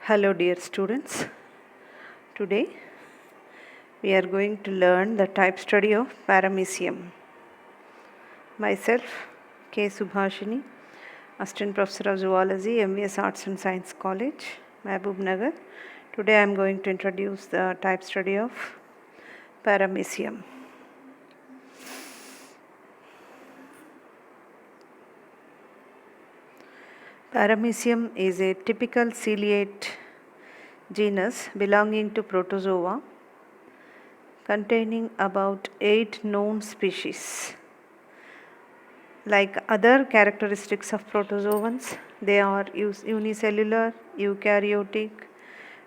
Hello dear students, today we are going to learn the type study of paramecium. Myself K. Subhashini, Assistant Professor of Zoology, MVS Arts and Science College, Mahbub Nagar. Today I am going to introduce the type study of paramecium. Paramecium is a typical ciliate genus belonging to Protozoa, containing about 8 known species. Like other characteristics of protozoans, they are unicellular, eukaryotic,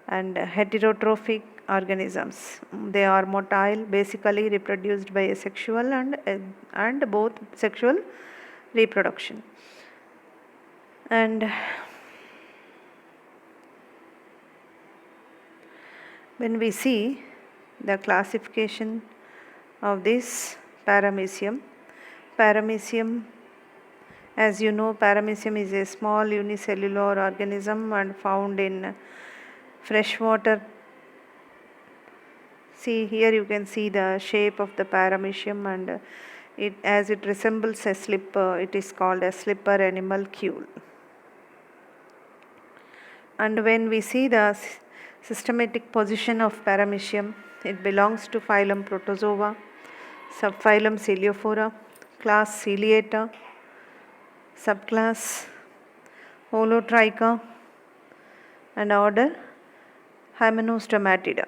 and heterotrophic organisms. They are motile, basically reproduced by asexual and both sexual reproduction. And when we see the classification of this paramecium, as you know, paramecium is a small unicellular organism and found in freshwater. See here you can see the shape of the paramecium, and as it resembles a slipper, it is called a slipper animalcule. And when we see the systematic position of paramecium, it belongs to phylum Protozoa, subphylum Celiophora, class Ciliata, subclass Holotricha, and order Hymenostomatidae.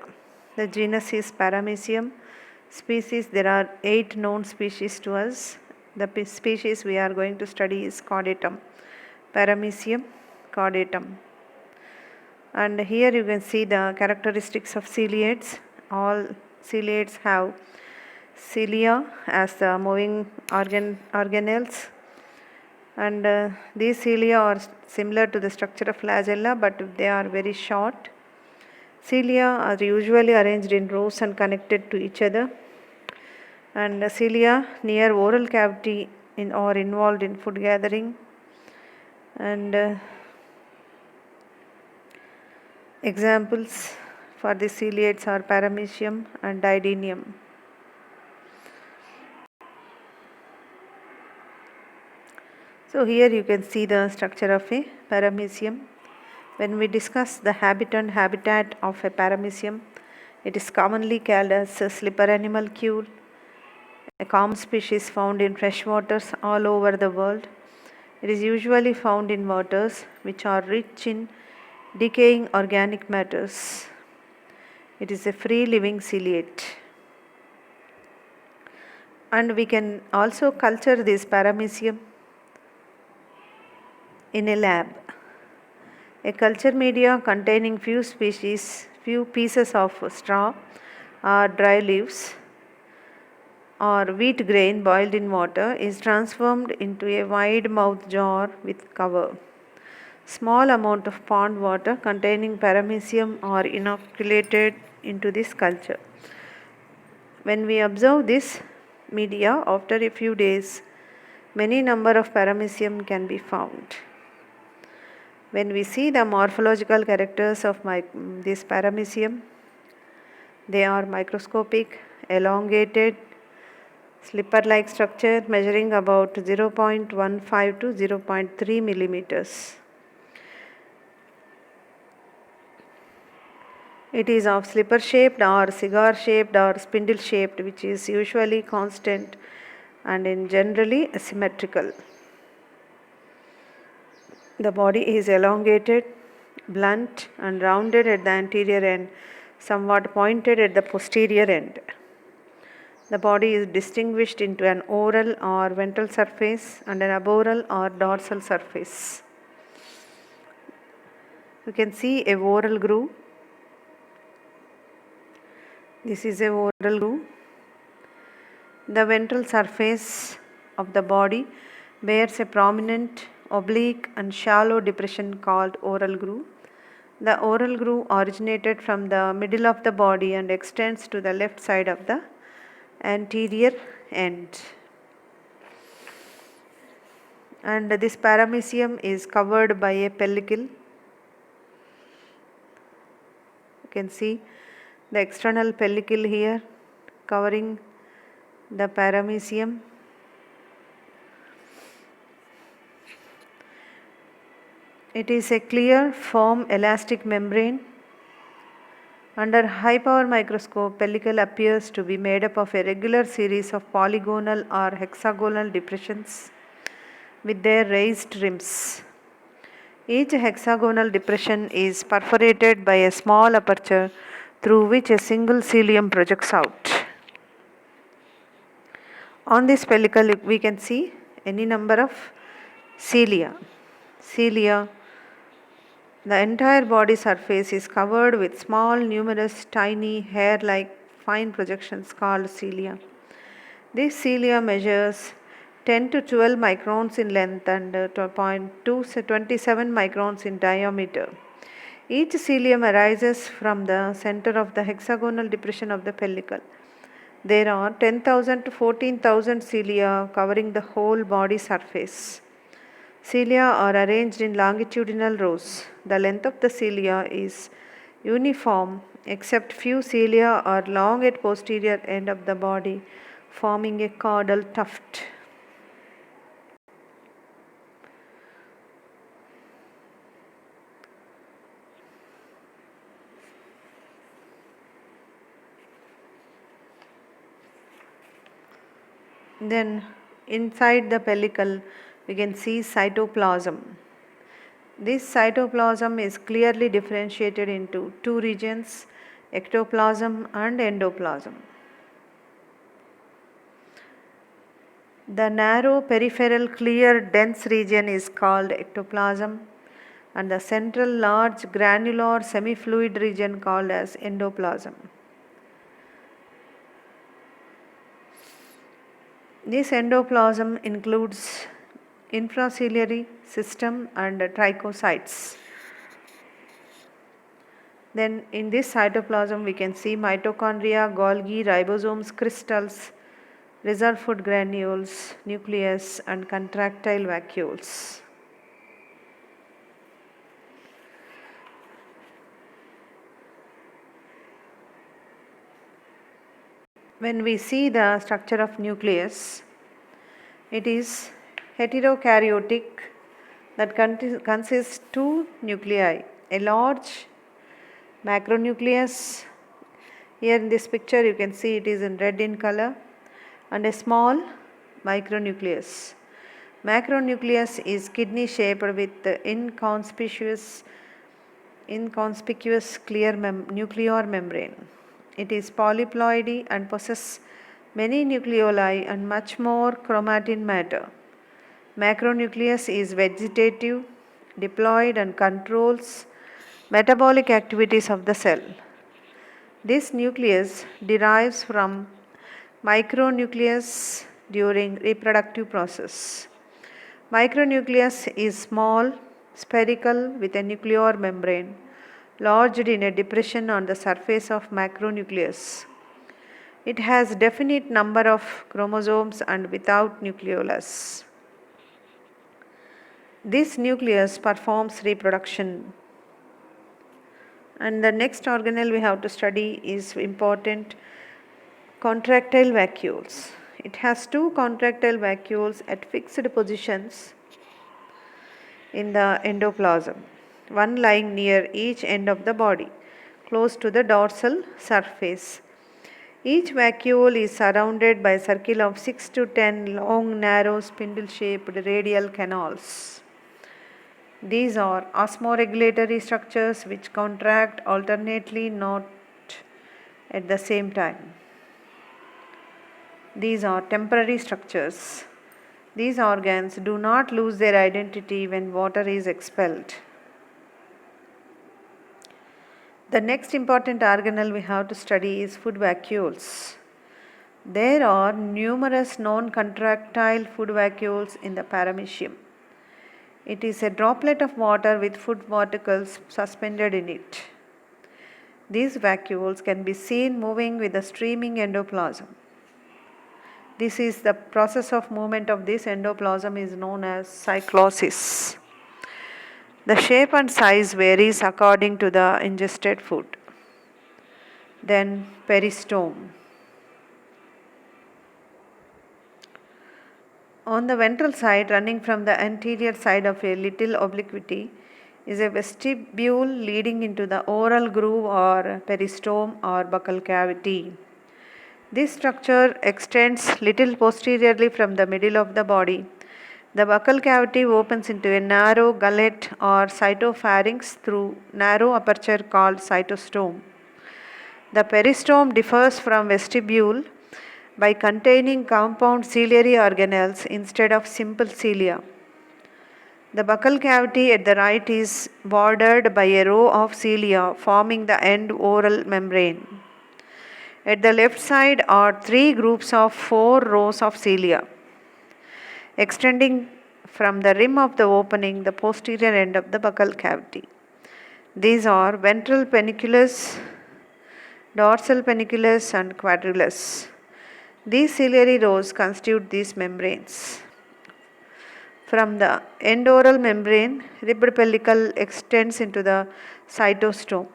The genus is Paramecium. Species, there are 8 known species to us. The species we are going to study is Chordatum. Paramecium chordatum. And here you can see the characteristics of ciliates. All ciliates have cilia as the moving organelles, and these cilia are similar to the structure of flagella, but they are very short. Cilia are usually arranged in rows and connected to each other, and cilia near oral cavity are involved in food gathering, and examples for the ciliates are Paramecium and Didinium. So here you can see the structure of a paramecium. When we discuss the habit and habitat of a paramecium, it is commonly called as a slipper animalcule, a common species found in fresh waters all over the world. It is usually found in waters which are rich in decaying organic matters. It is a free living ciliate. And we can also culture this paramecium in a lab. A culture media containing few pieces of straw or dry leaves or wheat grain boiled in water is transformed into a wide mouth jar with cover. Small amount of pond water containing paramecium are inoculated into this culture. When we observe this media after a few days, many number of paramecium can be found. When we see the morphological characters of this paramecium, they are microscopic, elongated, slipper-like structure measuring about 0.15 to 0.3 millimeters. It is of slipper-shaped or cigar-shaped or spindle-shaped, which is usually constant and in generally asymmetrical. The body is elongated, blunt and rounded at the anterior end, somewhat pointed at the posterior end. The body is distinguished into an oral or ventral surface and an aboral or dorsal surface. You can see a oral groove. This is a oral groove. The ventral surface of the body bears a prominent oblique and shallow depression called oral groove. The oral groove originated from the middle of the body and extends to the left side of the anterior end. And this paramecium is covered by a pellicle. can see the external pellicle here covering the paramecium. It is a clear, firm, elastic membrane. Under high power microscope, pellicle appears to be made up of a regular series of polygonal or hexagonal depressions with their raised rims. Each hexagonal depression is perforated by a small aperture through which a single cilium projects out. On this pellicle, we can see any number of cilia. The entire body surface is covered with small, numerous, tiny, hair-like fine projections called cilia. This cilia measures 10 to 12 microns in length and 27 microns in diameter. Each cilium arises from the center of the hexagonal depression of the pellicle. There are 10,000 to 14,000 cilia covering the whole body surface. Cilia are arranged in longitudinal rows. The length of the cilia is uniform except few cilia are long at posterior end of the body, forming a caudal tuft. Then inside the pellicle we can see cytoplasm. This cytoplasm is clearly differentiated into two regions, ectoplasm and endoplasm. The narrow peripheral clear dense region is called ectoplasm and the central large granular semi-fluid region called as endoplasm. This endoplasm includes infraciliary system and trichocytes. Then in this cytoplasm we can see mitochondria, Golgi, ribosomes, crystals, reserve food granules, nucleus and contractile vacuoles. When we see the structure of nucleus, it is heterokaryotic that consists two nuclei, a large macronucleus. Here in this picture you can see it is in red in color, and a small micronucleus. Macronucleus is kidney shaped with inconspicuous clear nuclear membrane. It is polyploidy and possesses many nucleoli and much more chromatin matter. Macronucleus is vegetative, diploid and controls metabolic activities of the cell. This nucleus derives from micronucleus during reproductive process. Micronucleus is small, spherical with a nuclear membrane lodged in a depression on the surface of macronucleus. It has definite number of chromosomes and without nucleolus. This nucleus performs reproduction. And the next organelle we have to study is important, contractile vacuoles. It has two contractile vacuoles at fixed positions in the endoplasm, one lying near each end of the body, close to the dorsal surface. Each vacuole is surrounded by a circle of 6 to 10 long, narrow, spindle-shaped radial canals. These are osmoregulatory structures which contract alternately, not at the same time. These are temporary structures. These organs do not lose their identity when water is expelled. The next important organelle we have to study is food vacuoles. There are numerous non-contractile food vacuoles in the paramecium. It is a droplet of water with food particles suspended in it. These vacuoles can be seen moving with the streaming endoplasm. This is the process of movement of this endoplasm is known as cyclosis. The shape and size varies according to the ingested food. Then peristome. On the ventral side, running from the anterior side of a little obliquity, is a vestibule leading into the oral groove or peristome or buccal cavity. This structure extends little posteriorly from the middle of the body. The buccal cavity opens into a narrow gullet or cytopharynx through narrow aperture called cytostome. The peristome differs from vestibule by containing compound ciliary organelles instead of simple cilia. The buccal cavity at the right is bordered by a row of cilia forming the end oral membrane. At the left side are three groups of 4 rows of cilia, extending from the rim of the opening, the posterior end of the buccal cavity. These are ventral pedunculus, dorsal pedunculus, and quadrangulus. These ciliary rows constitute these membranes. From the end oral membrane, ribbed pellicle extends into the cytostome.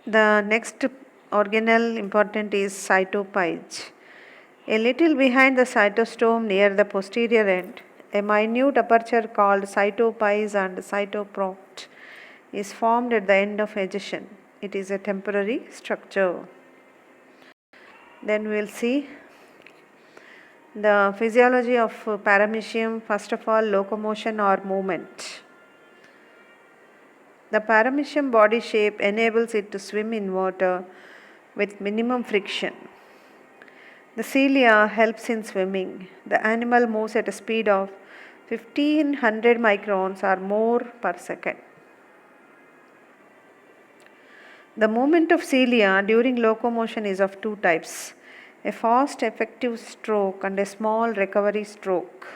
The next organelle important is cytopyge. A little behind the cytostome near the posterior end, a minute aperture called cytopyge and cytoprocte is formed at the end of egestion. It is a temporary structure. Then we will see the physiology of paramecium. First of all, locomotion or movement. The paramecium body shape enables it to swim in water with minimum friction. The cilia helps in swimming. The animal moves at a speed of 1500 microns or more per second. The movement of cilia during locomotion is of two types: a fast effective stroke and a small recovery stroke.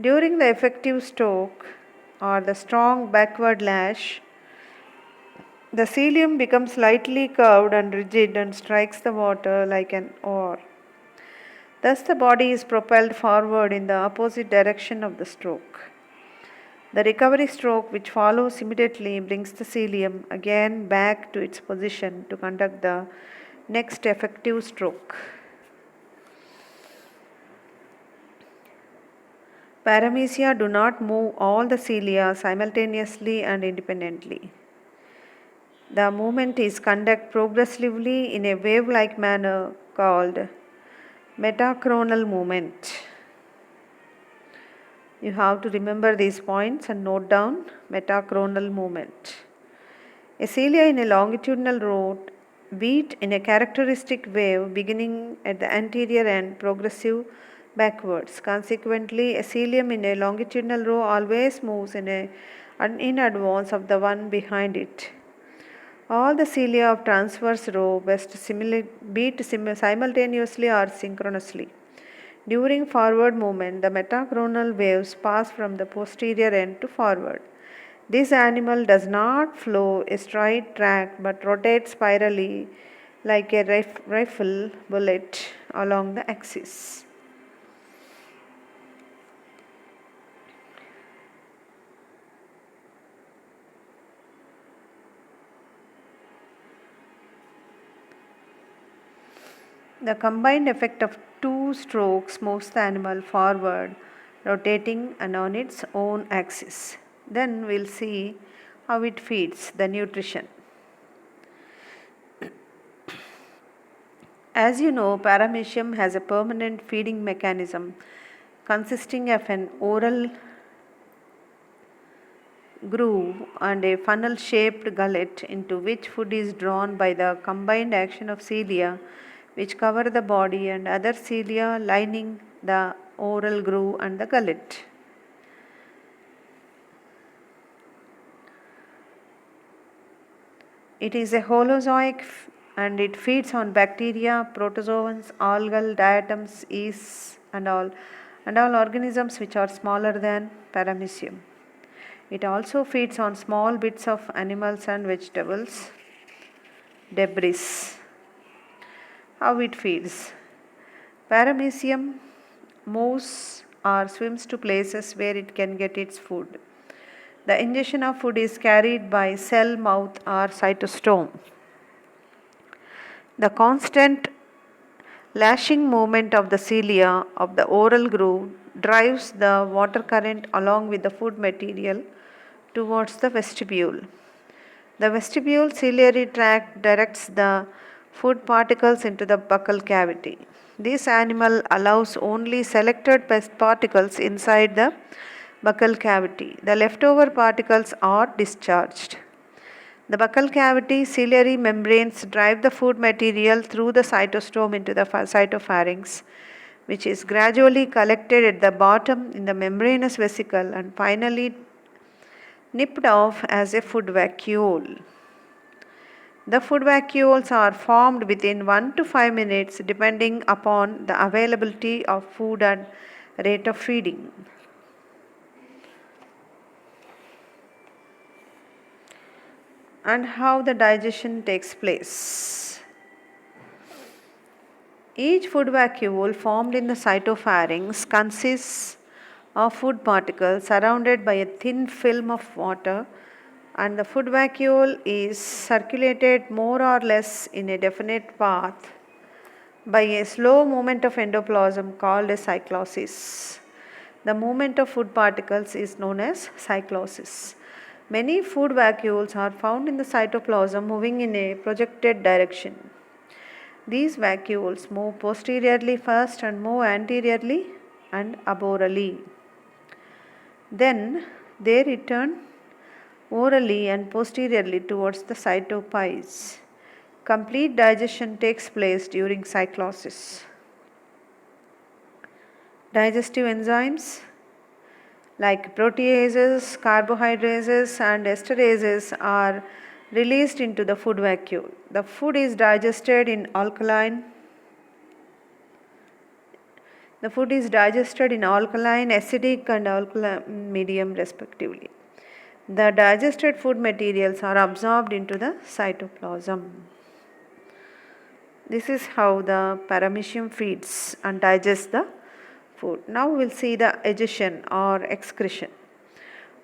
During the effective stroke or the strong backward lash, the cilium becomes slightly curved and rigid and strikes the water like an oar. Thus, the body is propelled forward in the opposite direction of the stroke. The recovery stroke, which follows immediately, brings the cilium again back to its position to conduct the next effective stroke. Paramecia do not move all the cilia simultaneously and independently. The movement is conducted progressively in a wave-like manner called metachronal movement. You have to remember these points and note down metachronal movement. A cilia in a longitudinal row beat in a characteristic wave beginning at the anterior end, progressive backwards. Consequently, a cilium in a longitudinal row always moves in advance of the one behind it. All the cilia of transverse row beat simultaneously or synchronously. During forward movement, the metachronal waves pass from the posterior end to forward. This animal does not follow a straight track but rotates spirally like a rifle bullet along the axis. The combined effect of two strokes moves the animal forward, rotating and on its own axis. Then we'll see how it feeds, the nutrition. As you know, paramecium has a permanent feeding mechanism consisting of an oral groove and a funnel shaped gullet into which food is drawn by the combined action of cilia which cover the body and other cilia lining the oral groove and the gullet. It is a holozoic and it feeds on bacteria, protozoans, algal, diatoms, yeasts and all organisms which are smaller than paramecium. It also feeds on small bits of animals and vegetables, debris. How it feeds? Paramecium moves or swims to places where it can get its food. The ingestion of food is carried by cell, mouth, or cytostome. The constant lashing movement of the cilia of the oral groove drives the water current along with the food material towards the vestibule. The vestibule ciliary tract directs the food particles into the buccal cavity. This animal allows only selected pest particles inside the buccal cavity. The leftover particles are discharged. The buccal cavity ciliary membranes drive the food material through the cytostome into the cytopharynx, which is gradually collected at the bottom in the membranous vesicle and finally nipped off as a food vacuole. The food vacuoles are formed within 1 to 5 minutes depending upon the availability of food and rate of feeding. And how the digestion takes place. Each food vacuole formed in the cytopharynx consists of food particles surrounded by a thin film of water, and the food vacuole is circulated more or less in a definite path by a slow movement of endoplasm called a cyclosis. The movement of food particles is known as cyclosis. Many food vacuoles are found in the cytoplasm moving in a projected direction. These vacuoles move posteriorly first and move anteriorly and aborally. Then they return orally and posteriorly towards the cytopes. Complete digestion takes place during cyclosis. Digestive enzymes like proteases, carbohydrases, and esterases are released into the food vacuole. The food is digested in alkaline, acidic, and alkaline medium respectively. The digested food materials are absorbed into the cytoplasm. This is how the paramecium feeds and digests the food. Now we will see the egestion or excretion.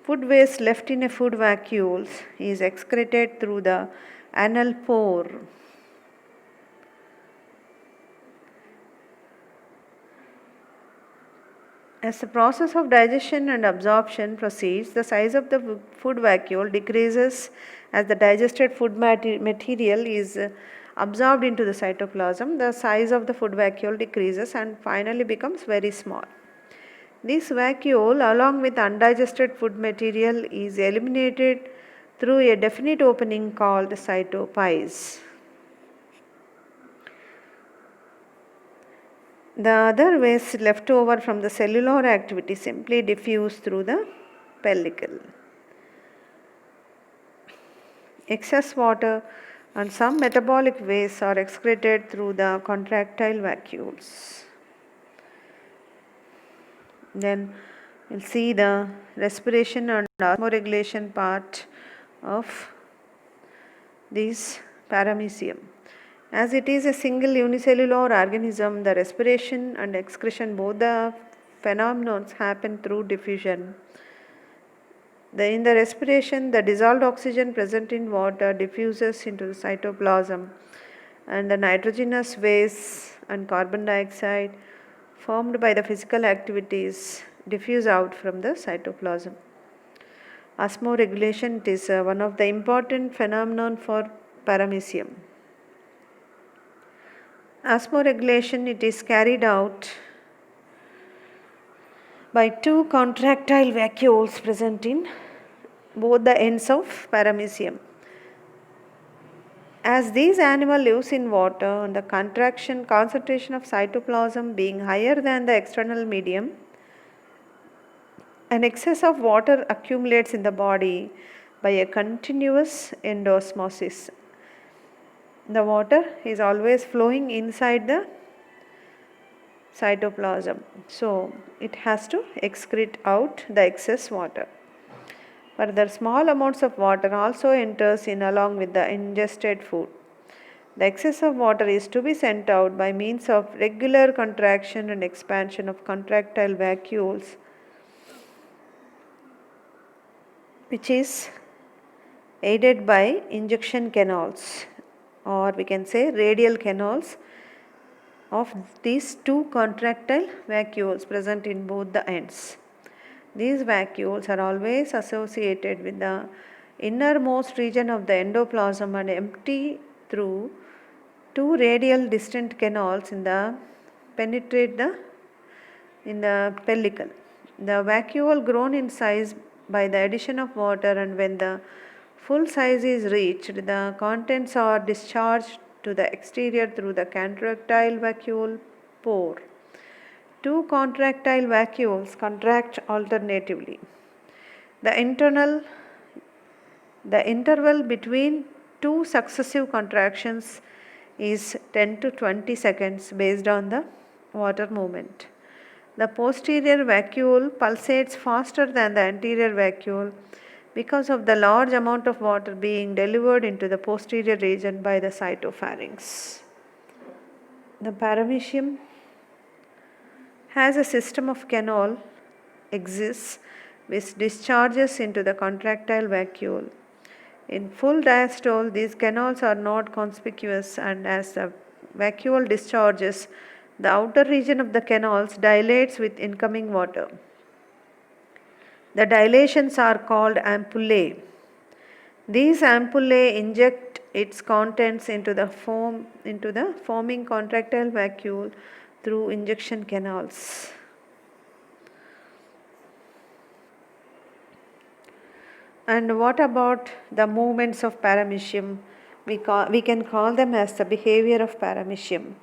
Food waste left in a food vacuole is excreted through the anal pore. As the process of digestion and absorption proceeds, the size of the food vacuole decreases as the digested food material is absorbed into the cytoplasm. The size of the food vacuole decreases and finally becomes very small. This vacuole, along with undigested food material, is eliminated through a definite opening called cytopes. The other waste left over from the cellular activity simply diffuse through the pellicle. Excess water and some metabolic waste are excreted through the contractile vacuoles. Then we'll see the respiration and osmoregulation part of this paramecium. As it is a single unicellular organism, the respiration and excretion, both the phenomena happen through diffusion. In the respiration, the dissolved oxygen present in water diffuses into the cytoplasm, and the nitrogenous waste and carbon dioxide formed by the physical activities diffuse out from the cytoplasm. Osmoregulation is one of the important phenomena for paramecium. Osmoregulation, it is carried out by two contractile vacuoles present in both the ends of paramecium. As these animals live in water and the concentration of cytoplasm being higher than the external medium, an excess of water accumulates in the body by a continuous endosmosis. The water is always flowing inside the cytoplasm, so it has to excrete out the excess water. Further, small amounts of water also enters in along with the ingested food. The excess of water is to be sent out by means of regular contraction and expansion of contractile vacuoles which is aided by injection canals, or we can say radial canals of these two contractile vacuoles present in both the ends. These vacuoles are always associated with the innermost region of the endoplasm and empty through two radial distant canals penetrate in the pellicle. The vacuole grown in size by the addition of water, and when the full size is reached, the contents are discharged to the exterior through the contractile vacuole pore. Two contractile vacuoles contract alternatively. The interval between two successive contractions is 10 to 20 seconds based on the water movement. The posterior vacuole pulsates faster than the anterior vacuole because of the large amount of water being delivered into the posterior region by the cytopharynx. The paramecium has a system of canal exists which discharges into the contractile vacuole. In full diastole, these canals are not conspicuous, and as the vacuole discharges, the outer region of the canals dilates with incoming water. The dilations are called ampullae. These ampullae inject its contents into the forming contractile vacuole through injection canals. And what about the movements of paramecium? We can call them as the behavior of paramecium.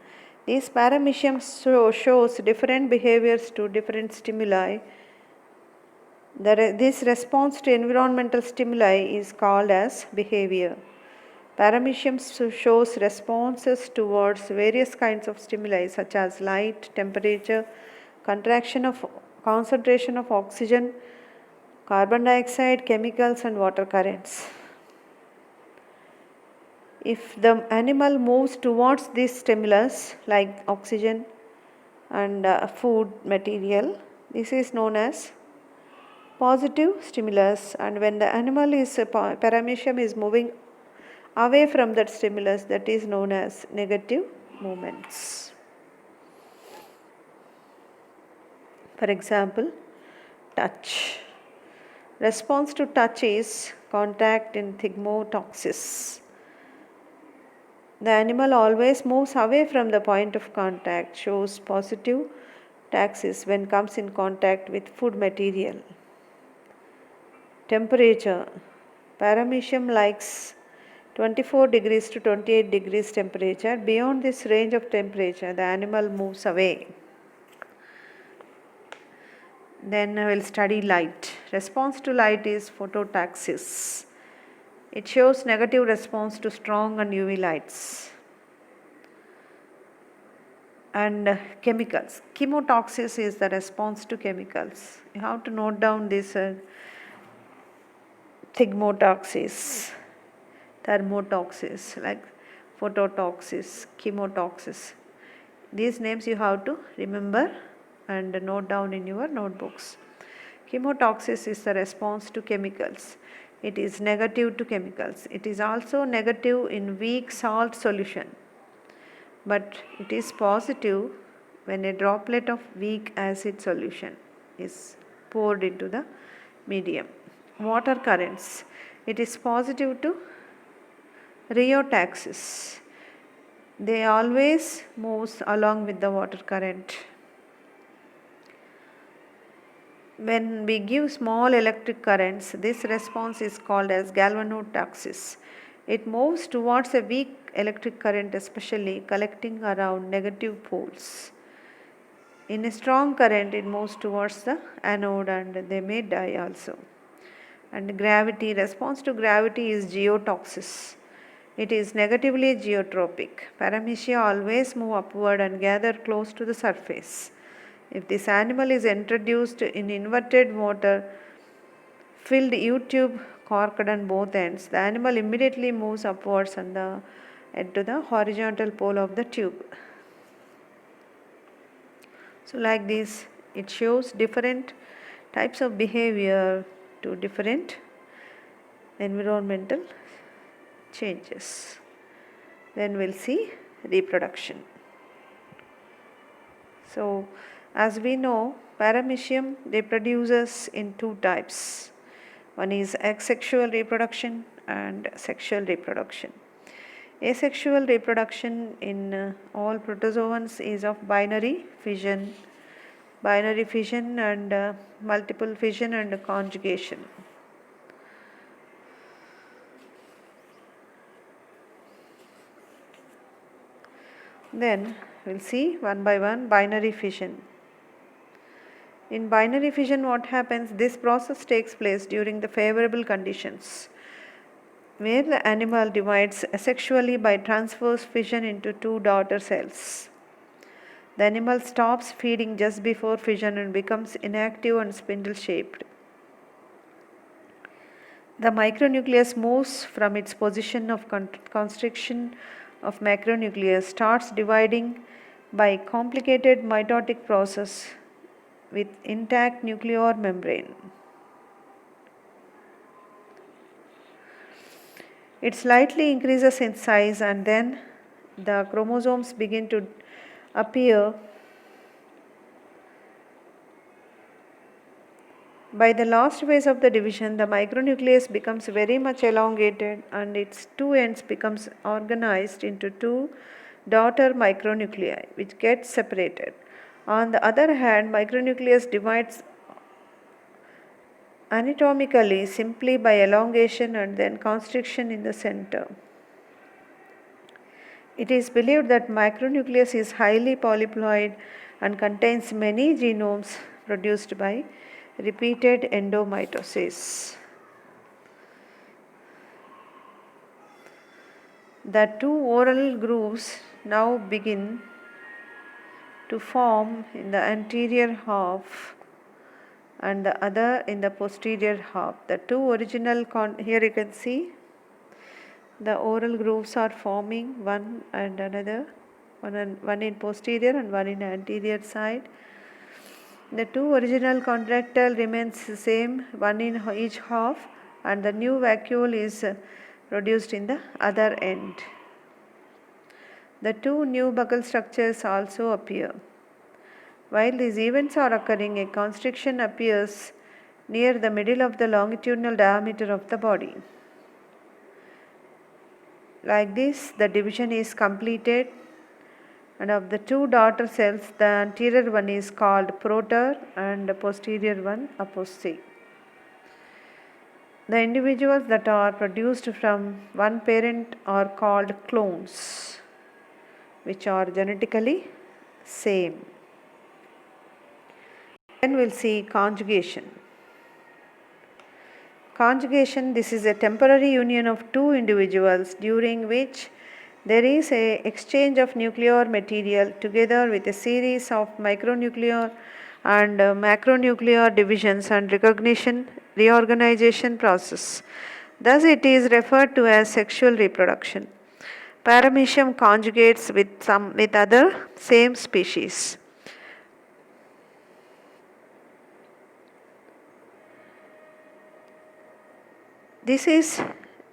These paramecium shows different behaviors to different stimuli. This response to environmental stimuli is called as behavior. Paramecium shows responses towards various kinds of stimuli such as light, temperature, concentration of oxygen, carbon dioxide, chemicals, and water currents. If the animal moves towards this stimulus like oxygen and food material, this is known as positive stimulus, and when the paramecium is moving away from that stimulus, that is known as negative movements. For example, touch. Response to touch is contact in thigmotoxis. The animal always moves away from the point of contact, shows positive taxis when comes in contact with food material. Temperature. Paramecium likes 24 degrees to 28 degrees temperature. Beyond this range of temperature, the animal moves away. Then we will study light. Response to light is phototaxis. It shows negative response to strong and UV lights. And chemicals. Chemotoxis is the response to chemicals. You have to note down this thigmotoxis, thermotoxis, like phototoxis, chemotoxis. These names you have to remember and note down in your notebooks. Chemotoxis is the response to chemicals. It is negative to chemicals. It is also negative in weak salt solution, but it is positive when a droplet of weak acid solution is poured into the medium. Water currents. It is positive to rheotaxis. They always moves along with the water current. When we give small electric currents, this response is called as galvanotaxis. It moves towards a weak electric current, especially collecting around negative poles. In a strong current, it moves towards the anode and they may die also. And gravity. Response to gravity is geotoxis. It is negatively geotropic. Paramecia always move upward and gather close to the surface. If this animal is introduced in inverted water filled U-tube corked on both ends, the animal immediately moves upwards and to the horizontal pole of the tube. So like this, it shows different types of behavior to different environmental changes. Then we'll see reproduction. So, as we know, paramecium reproduces in two types. One is asexual reproduction and sexual reproduction. Asexual reproduction in all protozoans is of binary fission and multiple fission and conjugation. Then we'll see one by one binary fission. In binary fission, what happens? This process takes place during the favorable conditions, where the animal divides asexually by transverse fission into two daughter cells. The animal stops feeding just before fission and becomes inactive and spindle shaped. The micronucleus moves from its position of constriction of macronucleus, starts dividing by complicated mitotic process with intact nuclear membrane. It slightly increases in size and then the chromosomes begin to appear. By the last phase of the division, the micronucleus becomes very much elongated and its two ends becomes organized into two daughter micronuclei which get separated. On the other hand, micronucleus divides anatomically simply by elongation and then constriction in the center. It is believed that micronucleus is highly polyploid and contains many genomes produced by repeated endomitosis. The two oral grooves now begin to form in the anterior half and the other in the posterior half. The two original, here you can see the oral grooves are forming one and another, one in posterior and one in anterior side. The two original contractile remains the same, one in each half, and the new vacuole is produced in the other end. The two new buccal structures also appear. While these events are occurring, a constriction appears near the middle of the longitudinal diameter of the body. Like this, the division is completed, and of the two daughter cells, the anterior one is called proter and the posterior one apose. The individuals that are produced from one parent are called clones, which are genetically same. Then we'll see conjugation. Conjugation, this is a temporary union of two individuals during which there is a exchange of nuclear material together with a series of micronuclear and macronuclear divisions and reorganization process. Thus it is referred to as sexual reproduction. Paramecium conjugates with other same species. This is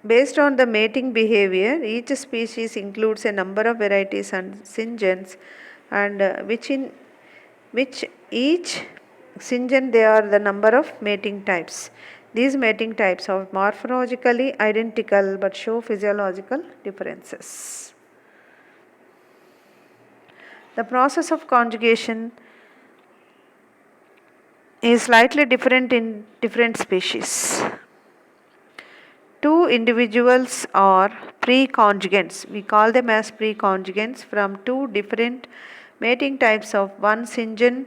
based on the mating behavior. Each species includes a number of varieties and syngens, and which each syngen there are the number of mating types. These mating types are morphologically identical but show physiological differences. The process of conjugation is slightly different in different species. Two individuals are pre-conjugants. We call them as pre-conjugants from two different mating types of one syngen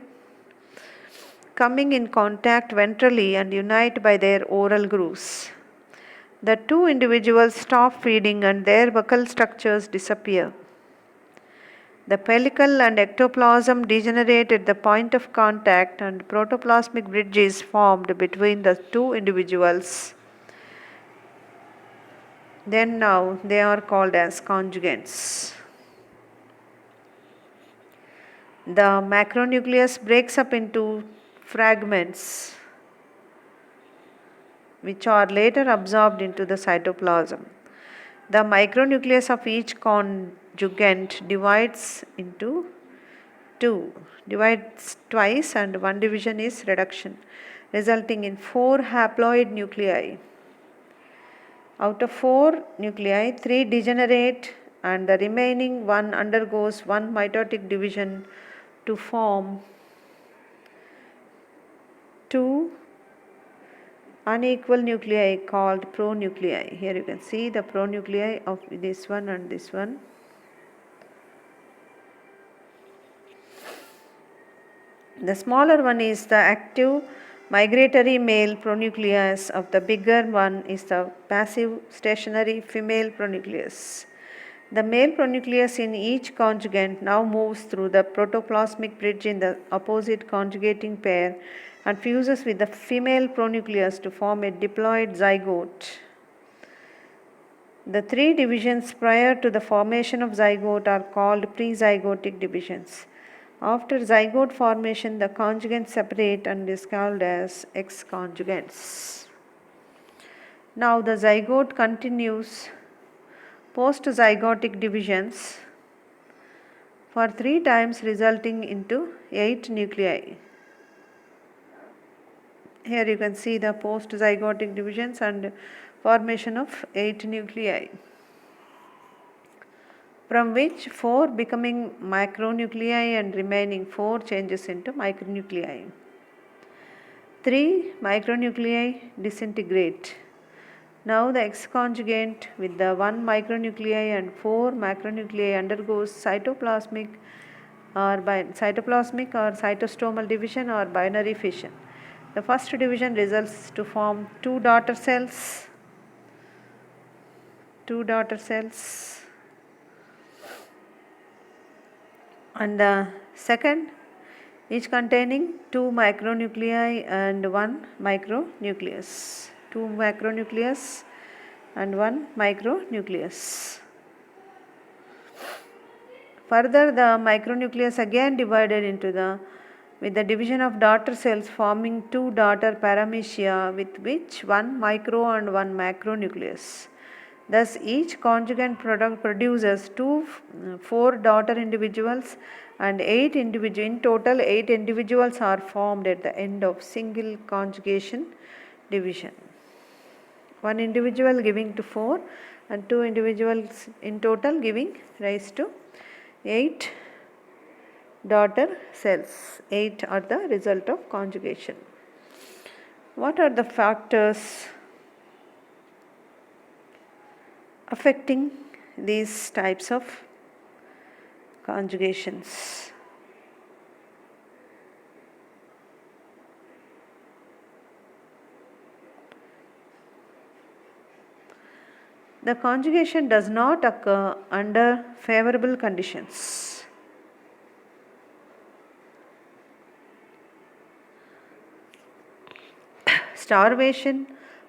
coming in contact ventrally and unite by their oral grooves. The two individuals stop feeding and their buccal structures disappear. The pellicle and ectoplasm degenerate at the point of contact and protoplasmic bridge is formed between the two individuals. Then now they are called as conjugates. The macronucleus breaks up into fragments which are later absorbed into the cytoplasm. The micronucleus of each conjugate divides twice, and one division is reduction, resulting in 4 haploid nuclei. Out of 4 nuclei, 3 degenerate and the remaining one undergoes one mitotic division to form 2 unequal nuclei called pronuclei. Here you can see the pronuclei of this one and this one. The smaller one is the active migratory male pronucleus, of the bigger one is the passive stationary female pronucleus. The male pronucleus in each conjugate now moves through the protoplasmic bridge in the opposite conjugating pair and fuses with the female pronucleus to form a diploid zygote. The 3 divisions prior to the formation of zygote are called prezygotic divisions. After zygote formation, the conjugates separate and is called as X-conjugates. Now the zygote continues post-zygotic divisions for 3 times, resulting into 8 nuclei. Here you can see the post-zygotic divisions and formation of 8 nuclei, from which 4 becoming macronuclei and remaining 4 changes into micronuclei. 3 micronuclei disintegrate. Now the X conjugate with the 1 micronuclei and 4 macronuclei undergoes cytoplasmic or cytostomal division or binary fission. The first division results to form 2 daughter cells, and the second each containing 2 macronuclei and 1 micronucleus. 2 macronucleus and 1 micronucleus. Further, the micronucleus again divided with the division of daughter cells, forming 2 daughter paramecia, with which 1 micro and 1 macronucleus. Thus, each conjugate product produces 4 daughter individuals and 8 individuals. In total, 8 individuals are formed at the end of single conjugation division. 1 individual giving to 4 and 2 individuals in total giving rise to 8 daughter cells. 8 are the result of conjugation. What are the factors affecting these types of conjugations? The conjugation does not occur under favorable conditions. Starvation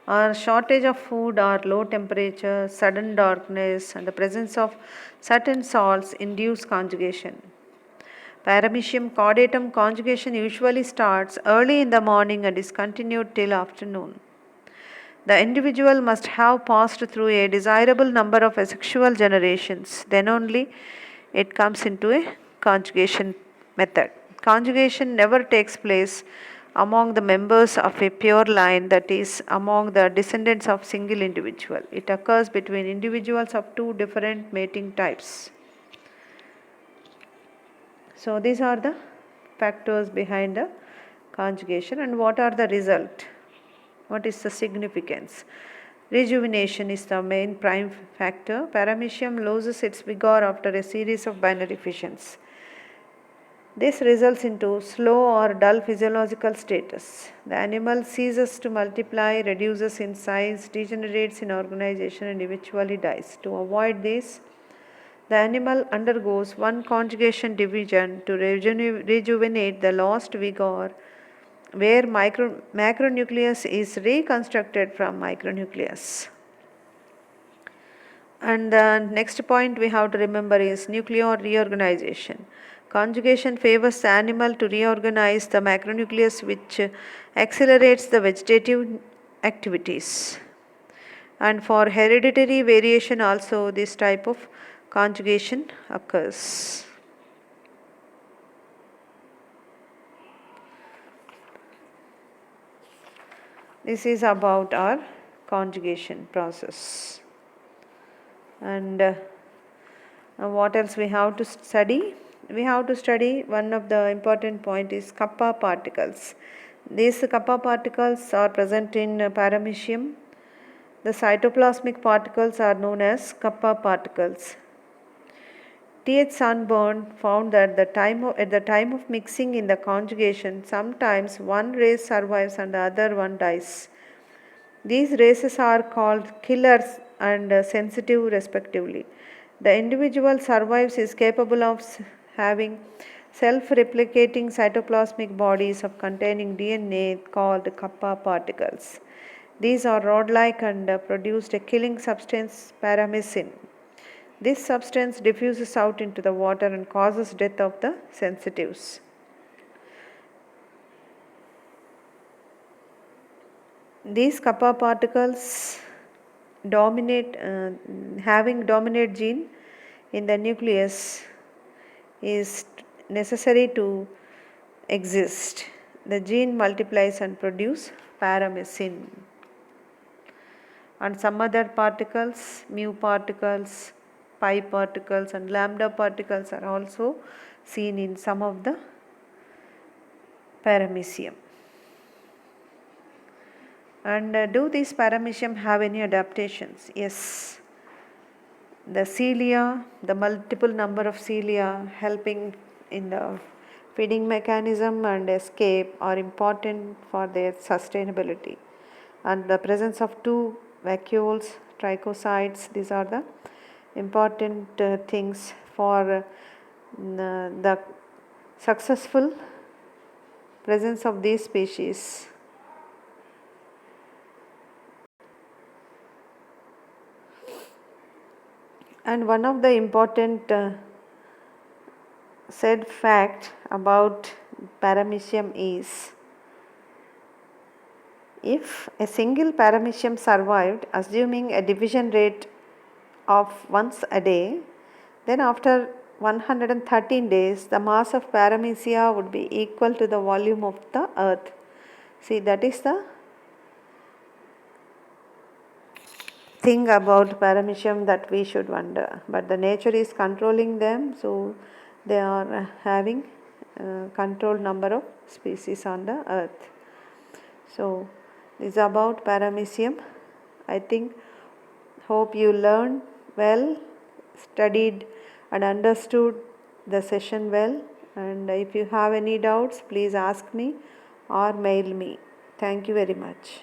or shortage of food or low temperature, sudden darkness, and the presence of certain salts induce conjugation. Paramecium chordatum conjugation usually starts early in the morning and is continued till afternoon. The individual must have passed through a desirable number of sexual generations, then only it comes into a conjugation method. Conjugation never takes place among the members of a pure line, that is, among the descendants of single individual. It occurs between individuals of 2 different mating types. So these are the factors behind the conjugation, and what are the result? What is the significance? Rejuvenation is the main prime factor. Paramecium loses its vigor after a series of binary fissions. This results into slow or dull physiological status. The animal ceases to multiply, reduces in size, degenerates in organization, and eventually dies. To avoid this, the animal undergoes 1 conjugation division to rejuvenate the lost vigor, where macronucleus is reconstructed from micronucleus. And the next point we have to remember is nuclear reorganization. Conjugation favors the animal to reorganize the macronucleus, which accelerates the vegetative activities. And for hereditary variation also this type of conjugation occurs. This is about our conjugation process. And what else we have to study? We have to study one of the important point is kappa particles. These kappa particles are present in paramecium. The cytoplasmic particles are known as kappa particles. T.H. Sanborn found that at the time of mixing in the conjugation, sometimes one race survives and the other one dies. These races are called killers and sensitive respectively. The individual survives is capable of having self-replicating cytoplasmic bodies of containing DNA called kappa particles. These are rod-like and produced a killing substance paramycin. This substance diffuses out into the water and causes death of the sensitives. These kappa particles having dominate gene in the nucleus is necessary to exist. The gene multiplies and produce paramycin. And some other particles, mu particles, pi particles and lambda particles are also seen in some of the paramecium. And do these paramecium have any adaptations? Yes. The cilia, the multiple number of cilia helping in the feeding mechanism and escape are important for their sustainability. And the presence of two vacuoles, trichosides, these are the important things for the successful presence of these species. And one of the important said fact about paramecium is, if a single paramecium survived, assuming a division rate of once a day, then after 113 days the mass of paramecia would be equal to the volume of the earth. See, that is the thing about paramecium that we should wonder, but the nature is controlling them, so they are having controlled number of species on the earth. So this is about paramecium. I think, hope you learned well, studied and understood the session well, and if you have any doubts, please ask me or mail me. Thank you very much.